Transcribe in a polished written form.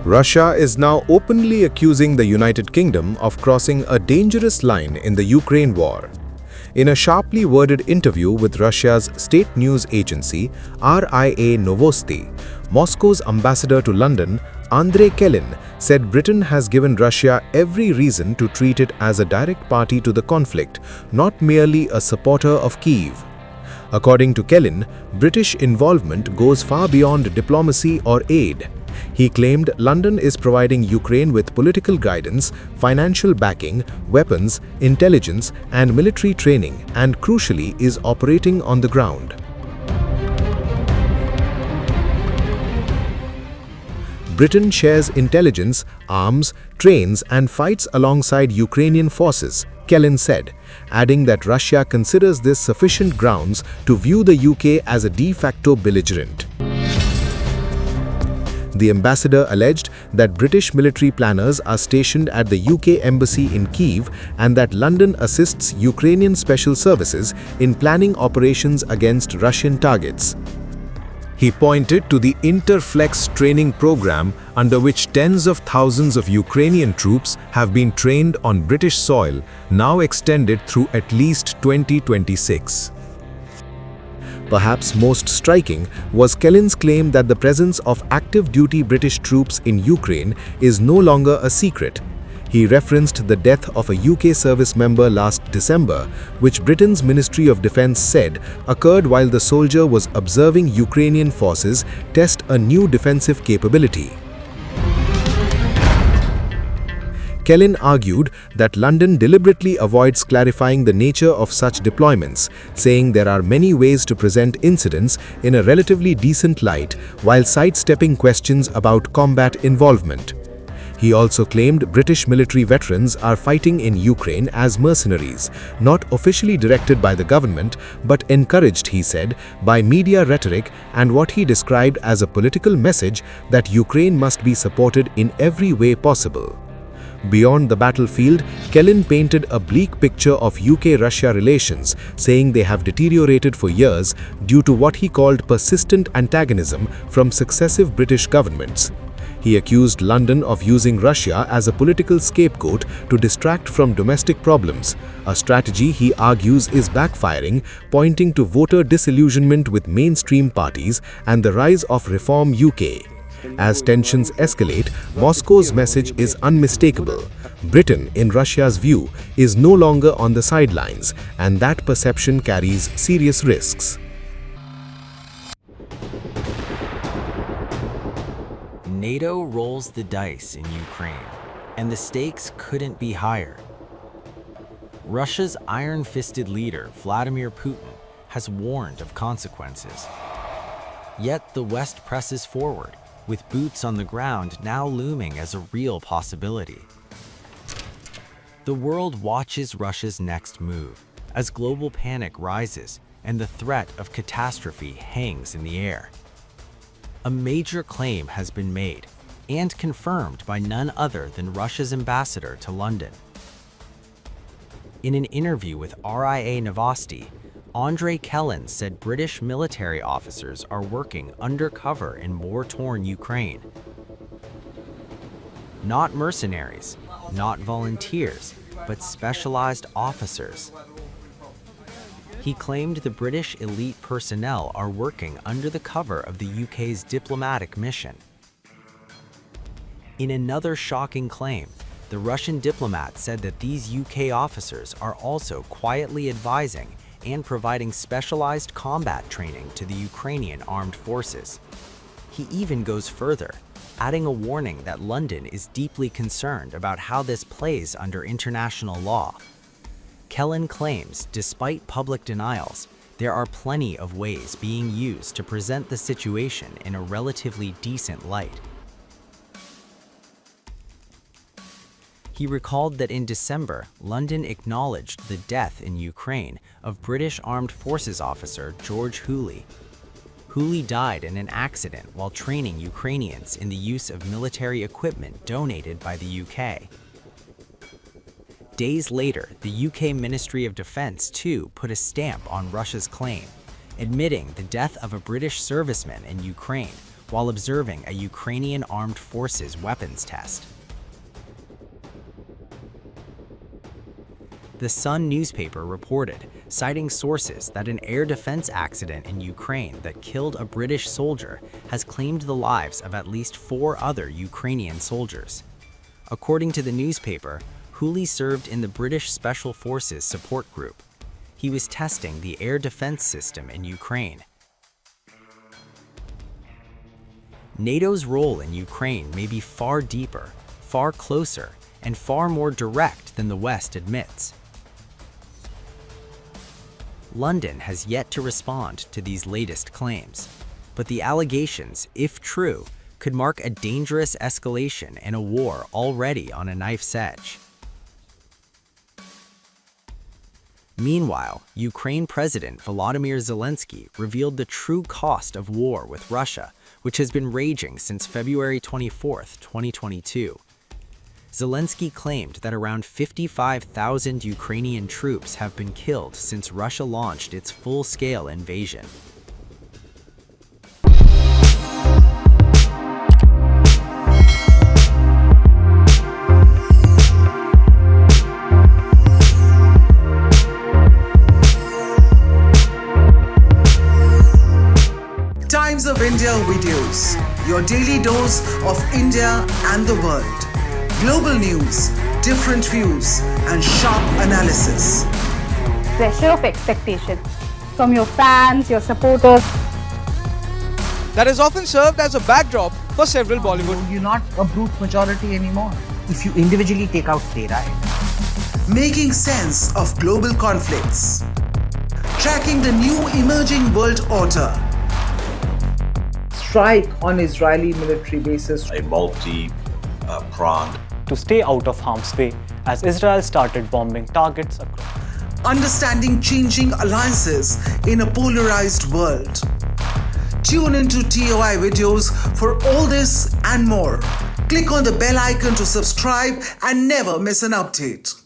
Russia is now openly accusing the United Kingdom of crossing a dangerous line in the Ukraine war. In a sharply worded interview with Russia's state news agency, RIA Novosti, Moscow's ambassador to London, Andrei Kelin, said Britain has given Russia every reason to treat it as a direct party to the conflict, not merely a supporter of Kyiv. According to Kelin, British involvement goes far beyond diplomacy or aid. He claimed London is providing Ukraine with political guidance, financial backing, weapons, intelligence, and military training, and crucially is operating on the ground. Britain shares intelligence, arms, trains, and fights alongside Ukrainian forces, Kelin said, adding that Russia considers this sufficient grounds to view the UK as a de facto belligerent. The ambassador alleged that British military planners are stationed at the UK embassy in Kyiv and that London assists Ukrainian special services in planning operations against Russian targets. He pointed to the Interflex training program under which tens of thousands of Ukrainian troops have been trained on British soil, now extended through at least 2026. Perhaps most striking was Kelin's claim that the presence of active-duty British troops in Ukraine is no longer a secret. He referenced the death of a UK service member last December, which Britain's Ministry of Defence said occurred while the soldier was observing Ukrainian forces test a new defensive capability. Kelin argued that London deliberately avoids clarifying the nature of such deployments, saying there are many ways to present incidents in a relatively decent light while sidestepping questions about combat involvement. He also claimed British military veterans are fighting in Ukraine as mercenaries, not officially directed by the government, but encouraged, he said, by media rhetoric and what he described as a political message that Ukraine must be supported in every way possible. Beyond the battlefield, Kelin painted a bleak picture of UK-Russia relations, saying they have deteriorated for years due to what he called persistent antagonism from successive British governments. He accused London of using Russia as a political scapegoat to distract from domestic problems, a strategy he argues is backfiring, pointing to voter disillusionment with mainstream parties and the rise of Reform UK. As tensions escalate, Moscow's message is unmistakable. Britain, in Russia's view, is no longer on the sidelines, and that perception carries serious risks. NATO rolls the dice in Ukraine, and the stakes couldn't be higher. Russia's iron-fisted leader, Vladimir Putin, has warned of consequences. Yet the West presses forward, with boots on the ground now looming as a real possibility. The world watches Russia's next move as global panic rises and the threat of catastrophe hangs in the air. A major claim has been made and confirmed by none other than Russia's ambassador to London. In an interview with RIA Novosti, Andrei Kelin said British military officers are working undercover in war-torn Ukraine. Not mercenaries, not volunteers, but specialized officers. He claimed the British elite personnel are working under the cover of the UK's diplomatic mission. In another shocking claim, the Russian diplomat said that these UK officers are also quietly advising and providing specialized combat training to the Ukrainian armed forces. He even goes further, adding a warning that London is deeply concerned about how this plays under international law. Kelin claims, despite public denials, there are plenty of ways being used to present the situation in a relatively decent light. He recalled that in December, London acknowledged the death in Ukraine of British Armed Forces officer George Hooley. Hooley died in an accident while training Ukrainians in the use of military equipment donated by the UK. Days later, the UK Ministry of Defence too put a stamp on Russia's claim, admitting the death of a British serviceman in Ukraine while observing a Ukrainian armed forces weapons test. The Sun newspaper reported, citing sources, that an air defense accident in Ukraine that killed a British soldier has claimed the lives of at least 4 other Ukrainian soldiers. According to the newspaper, Hooley served in the British Special Forces support group. He was testing the air defense system in Ukraine. NATO's role in Ukraine may be far deeper, far closer, and far more direct than the West admits. London has yet to respond to these latest claims, but the allegations, if true, could mark a dangerous escalation in a war already on a knife's edge. Meanwhile, Ukraine President Volodymyr Zelensky revealed the true cost of war with Russia, which has been raging since February 24, 2022. Zelensky claimed that around 55,000 Ukrainian troops have been killed since Russia launched its full-scale invasion. Times of India videos, your daily dose of India and the world. Global news, different views, and sharp analysis. Pressure of expectation from your fans, your supporters. That has often served as a backdrop for several Bollywood. You're not a brute majority anymore. If you individually take out playwright. Making sense of global conflicts. Tracking the new emerging world order. Strike on Israeli military bases. A multi-pronged. To stay out of harm's way as Israel started bombing targets across. Understanding changing alliances in a polarized world. Tune into TOI videos for all this and more. Click on the bell icon to subscribe and never miss an update.